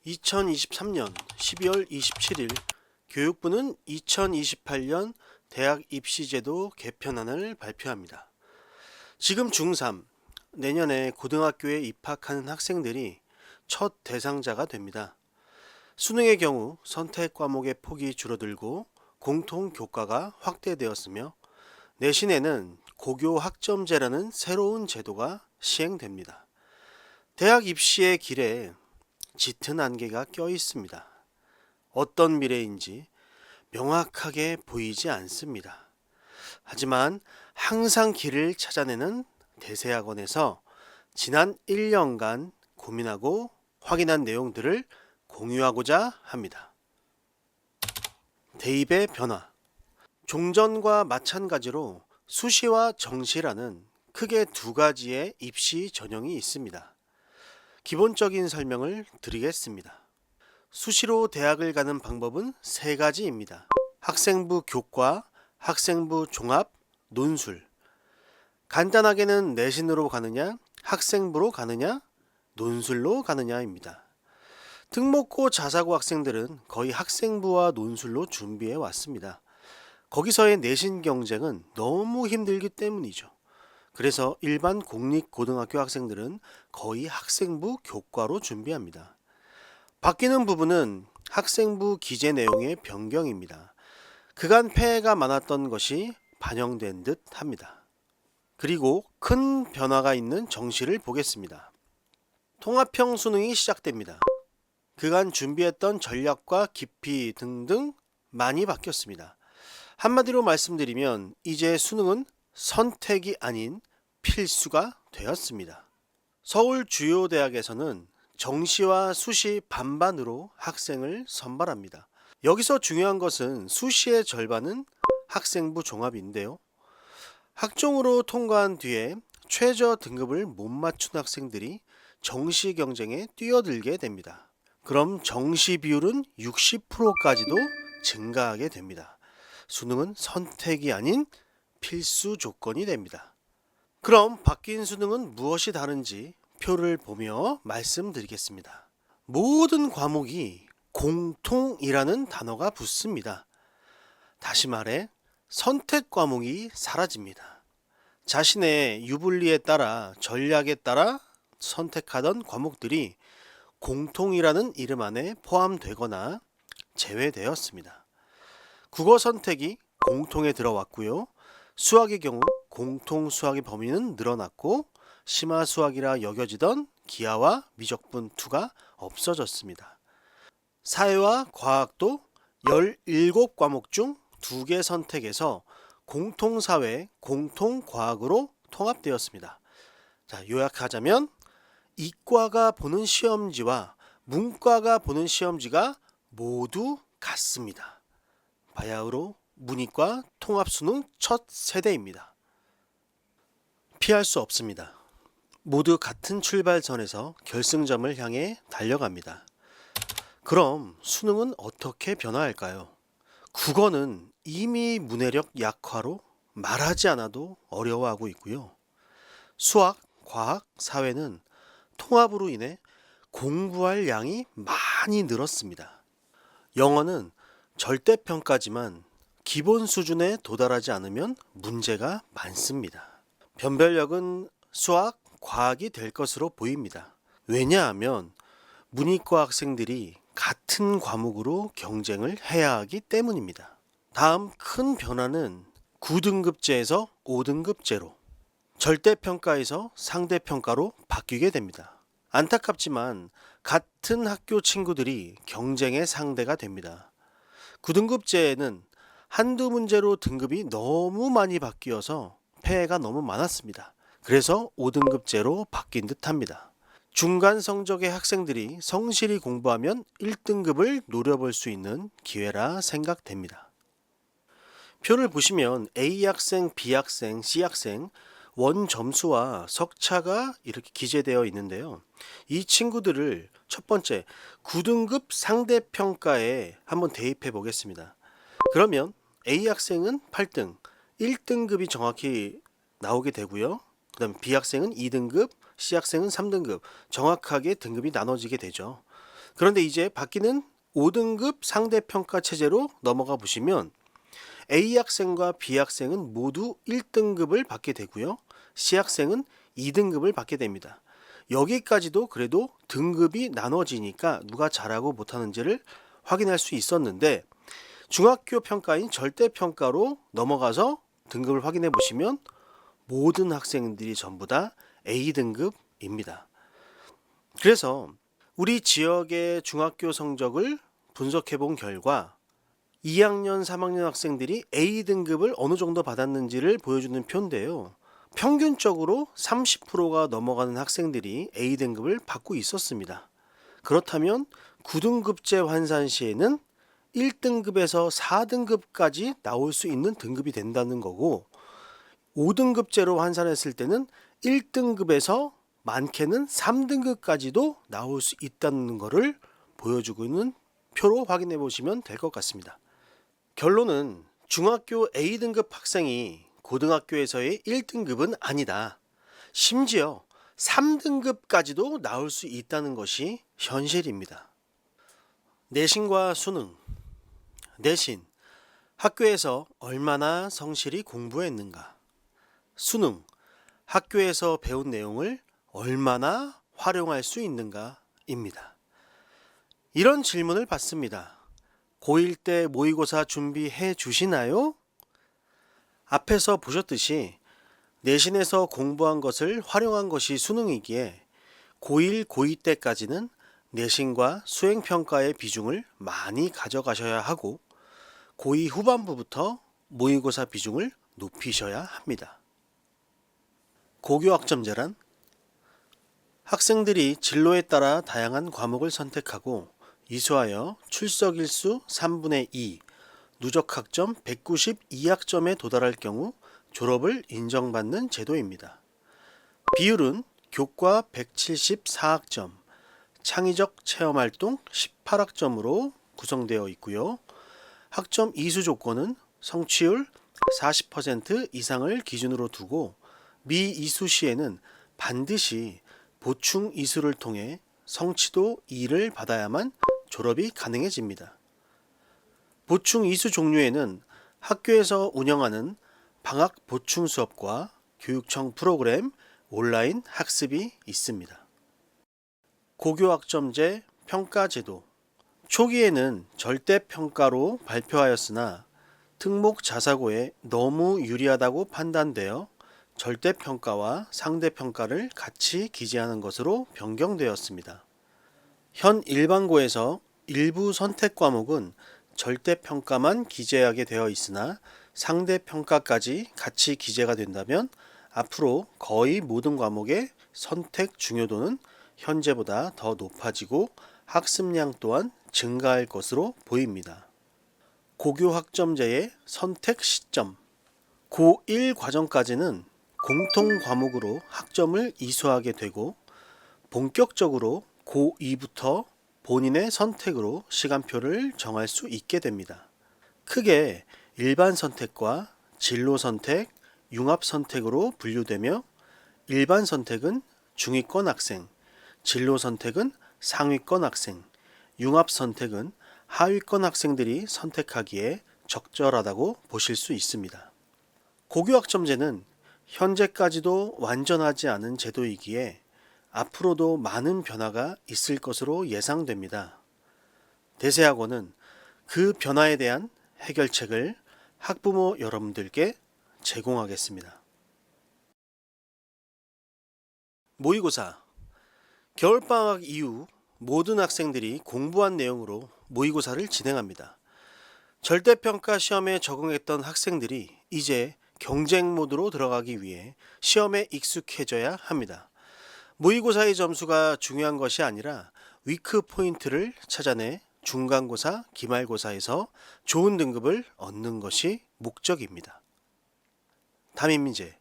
2023년 12월 27일 교육부는 2028년 대학 입시제도 개편안을 발표합니다. 지금 중3, 내년에 고등학교에 입학하는 학생들이 첫 대상자가 됩니다. 수능의 경우 선택 과목의 폭이 줄어들고 공통 교과가 확대되었으며 내신에는 고교 학점제라는 새로운 제도가 시행됩니다. 대학 입시의 길에 짙은 안개가 껴 있습니다. 어떤 미래인지 명확하게 보이지 않습니다. 하지만 항상 길을 찾아내는 대세학원에서 지난 1년간 고민하고 확인한 내용들을 공유하고자 합니다. 대입의 변화. 종전과 마찬가지로 수시와 정시라는 크게 두 가지의 입시 전형이 있습니다. 기본적인 설명을 드리겠습니다. 수시로 대학을 가는 방법은 세 가지입니다. 학생부 교과, 학생부 종합, 논술. 간단하게는 내신으로 가느냐, 학생부로 가느냐, 논술로 가느냐입니다. 특목고 자사고 학생들은 거의 학생부와 논술로 준비해 왔습니다. 거기서의 내신 경쟁은 너무 힘들기 때문이죠. 그래서 일반 공립고등학교 학생들은 거의 학생부 교과로 준비합니다. 바뀌는 부분은 학생부 기재 내용의 변경입니다. 그간 폐해가 많았던 것이 반영된 듯 합니다. 그리고 큰 변화가 있는 정시를 보겠습니다. 통합형 수능이 시작됩니다. 그간 준비했던 전략과 깊이 등등 많이 바뀌었습니다. 한마디로 말씀드리면 이제 수능은 선택이 아닌 필수가 되었습니다. 서울 주요 대학에서는 정시와 수시 반반으로 학생을 선발합니다. 여기서 중요한 것은 수시의 절반은 학생부 종합인데요. 학종으로 통과한 뒤에 최저 등급을 못 맞춘 학생들이 정시 경쟁에 뛰어들게 됩니다. 그럼 정시 비율은 60%까지도 증가하게 됩니다. 수능은 선택이 아닌 필수 조건이 됩니다. 그럼 바뀐 수능은 무엇이 다른지 표를 보며 말씀드리겠습니다. 모든 과목이 공통이라는 단어가 붙습니다. 다시 말해 선택 과목이 사라집니다. 자신의 유불리에 따라 전략에 따라 선택하던 과목들이 공통이라는 이름 안에 포함되거나 제외되었습니다. 국어 선택이 공통에 들어왔고요. 수학의 경우 공통 수학의 범위는 늘어났고 심화 수학이라 여겨지던 기하와 미적분 2가 없어졌습니다. 사회와 과학도 17과목 중 2개 선택에서 공통사회, 공통과학으로 통합되었습니다. 자, 요약하자면 이과가 보는 시험지와 문과가 보는 시험지가 모두 같습니다. 바야흐로 문이과 통합수능 첫 세대입니다. 피할 수 없습니다. 모두 같은 출발선에서 결승점을 향해 달려갑니다. 그럼 수능은 어떻게 변화할까요? 국어는 이미 문해력 약화로 말하지 않아도 어려워하고 있고요. 수학, 과학, 사회는 통합으로 인해 공부할 양이 많이 늘었습니다. 영어는 절대평가지만 기본 수준에 도달하지 않으면 문제가 많습니다. 변별력은 수학, 과학이 될 것으로 보입니다. 왜냐하면 문이과 학생들이 같은 과목으로 경쟁을 해야 하기 때문입니다. 다음 큰 변화는 9등급제에서 5등급제로, 절대평가에서 상대평가로 바뀌게 됩니다. 안타깝지만 같은 학교 친구들이 경쟁의 상대가 됩니다. 9등급제에는 한두 문제로 등급이 너무 많이 바뀌어서 폐해가 너무 많았습니다. 그래서 5등급제로 바뀐 듯 합니다. 중간 성적의 학생들이 성실히 공부하면 1등급을 노려볼 수 있는 기회라 생각됩니다. 표를 보시면 A 학생, B 학생, C 학생 원 점수와 석차가 이렇게 기재되어 있는데요. 이 친구들을 첫 번째 9등급 상대평가에 한번 대입해 보겠습니다. 그러면 A 학생은 8등, 1등급이 정확히 나오게 되고요. 그 다음에 B 학생은 2등급, C 학생은 3등급 정확하게 등급이 나눠지게 되죠. 그런데 이제 바뀌는 5등급 상대평가 체제로 넘어가 보시면 A 학생과 B 학생은 모두 1등급을 받게 되고요. C 학생은 2등급을 받게 됩니다. 여기까지도 그래도 등급이 나눠지니까 누가 잘하고 못하는지를 확인할 수 있었는데 중학교 평가인 절대평가로 넘어가서 등급을 확인해 보시면 모든 학생들이 전부 다 A등급입니다. 그래서 우리 지역의 중학교 성적을 분석해 본 결과 2학년, 3학년 학생들이 A등급을 어느 정도 받았는지를 보여주는 표인데요. 평균적으로 30%가 넘어가는 학생들이 A등급을 받고 있었습니다. 그렇다면 9등급제 환산 시에는 1등급에서 4등급까지 나올 수 있는 등급이 된다는 거고 5등급제로 환산했을 때는 1등급에서 많게는 3등급까지도 나올 수 있다는 것을 보여주고 있는 표로 확인해 보시면 될 것 같습니다. 결론은 중학교 A등급 학생이 고등학교에서의 1등급은 아니다. 심지어 3등급까지도 나올 수 있다는 것이 현실입니다. 내신과 수능. 내신, 학교에서 얼마나 성실히 공부했는가. 수능, 학교에서 배운 내용을 얼마나 활용할 수 있는가입니다. 이런 질문을 받습니다. 고1 때 모의고사 준비해 주시나요? 앞에서 보셨듯이 내신에서 공부한 것을 활용한 것이 수능이기에 고1, 고2 때까지는 내신과 수행평가의 비중을 많이 가져가셔야 하고 고2 후반부부터 모의고사 비중을 높이셔야 합니다. 고교학점제란 학생들이 진로에 따라 다양한 과목을 선택하고 이수하여 출석일수 3분의 2, 누적학점 192학점에 도달할 경우 졸업을 인정받는 제도입니다. 비율은 교과 174학점, 창의적 체험활동 18학점으로 구성되어 있고요. 학점 이수 조건은 성취율 40% 이상을 기준으로 두고 미이수 시에는 반드시 보충 이수를 통해 성취도 2를 받아야만 졸업이 가능해집니다. 보충 이수 종류에는 학교에서 운영하는 방학 보충 수업과 교육청 프로그램, 온라인 학습이 있습니다. 고교학점제 평가제도. 초기에는 절대평가로 발표하였으나 특목 자사고에 너무 유리하다고 판단되어 절대평가와 상대평가를 같이 기재하는 것으로 변경되었습니다. 현 일반고에서 일부 선택 과목은 절대평가만 기재하게 되어 있으나 상대평가까지 같이 기재가 된다면 앞으로 거의 모든 과목의 선택 중요도는 현재보다 더 높아지고 학습량 또한 증가할 것으로 보입니다. 고교학점제의 선택 시점. 고1 과정까지는 공통 과목으로 학점을 이수하게 되고 본격적으로 고2부터 본인의 선택으로 시간표를 정할 수 있게 됩니다. 크게 일반 선택과 진로 선택, 융합 선택으로 분류되며 일반 선택은 중위권 학생, 진로 선택은 상위권 학생, 융합 선택은 하위권 학생들이 선택하기에 적절하다고 보실 수 있습니다. 고교학점제는 현재까지도 완전하지 않은 제도이기에 앞으로도 많은 변화가 있을 것으로 예상됩니다. 대세학원은 그 변화에 대한 해결책을 학부모 여러분들께 제공하겠습니다. 모의고사. 겨울방학 이후 모든 학생들이 공부한 내용으로 모의고사를 진행합니다. 절대평가 시험에 적응했던 학생들이 이제 경쟁 모드로 들어가기 위해 시험에 익숙해져야 합니다. 모의고사의 점수가 중요한 것이 아니라 위크 포인트를 찾아내 중간고사, 기말고사에서 좋은 등급을 얻는 것이 목적입니다. 담임민재.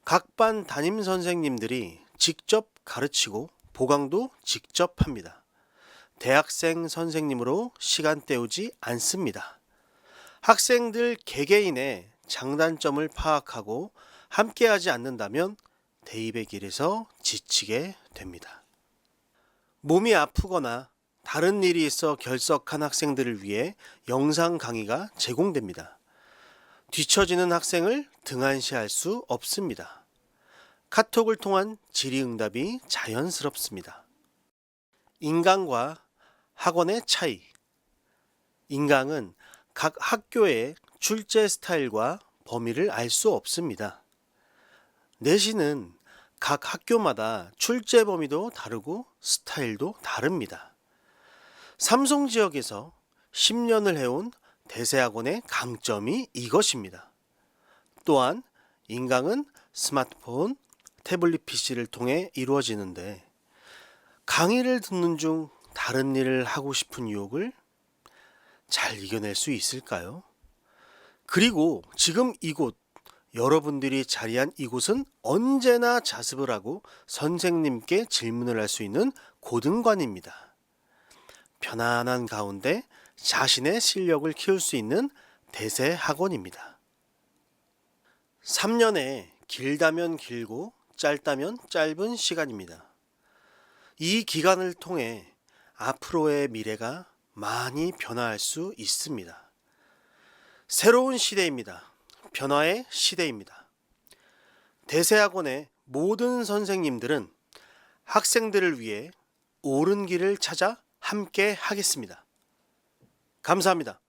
각 반 담임 선생님들이 직접 가르치고 보강도 직접 합니다. 대학생 선생님으로 시간 때우지 않습니다. 학생들 개개인의 장단점을 파악하고 함께하지 않는다면 대입의 길에서 지치게 됩니다. 몸이 아프거나 다른 일이 있어 결석한 학생들을 위해 영상 강의가 제공됩니다. 뒤처지는 학생을 등한시할 수 없습니다. 카톡을 통한 질의응답이 자연스럽습니다. 인강과 학원의 차이. 인강은 각 학교의 출제 스타일과 범위를 알 수 없습니다. 내신은 각 학교마다 출제 범위도 다르고 스타일도 다릅니다. 삼성 지역에서 10년을 해온 대세학원의 강점이 이것입니다. 또한 인강은 스마트폰, 태블릿 PC를 통해 이루어지는데 강의를 듣는 중 다른 일을 하고 싶은 유혹을 잘 이겨낼 수 있을까요? 그리고 지금 이곳, 여러분들이 자리한 이곳은 언제나 자습을 하고 선생님께 질문을 할 수 있는 고등관입니다. 편안한 가운데 자신의 실력을 키울 수 있는 대세 학원입니다. 3년에 길다면 길고 짧다면 짧은 시간입니다. 이 기간을 통해 앞으로의 미래가 많이 변화할 수 있습니다. 새로운 시대입니다. 변화의 시대입니다. 대세학원의 모든 선생님들은 학생들을 위해 옳은 길을 찾아 함께 하겠습니다. 감사합니다.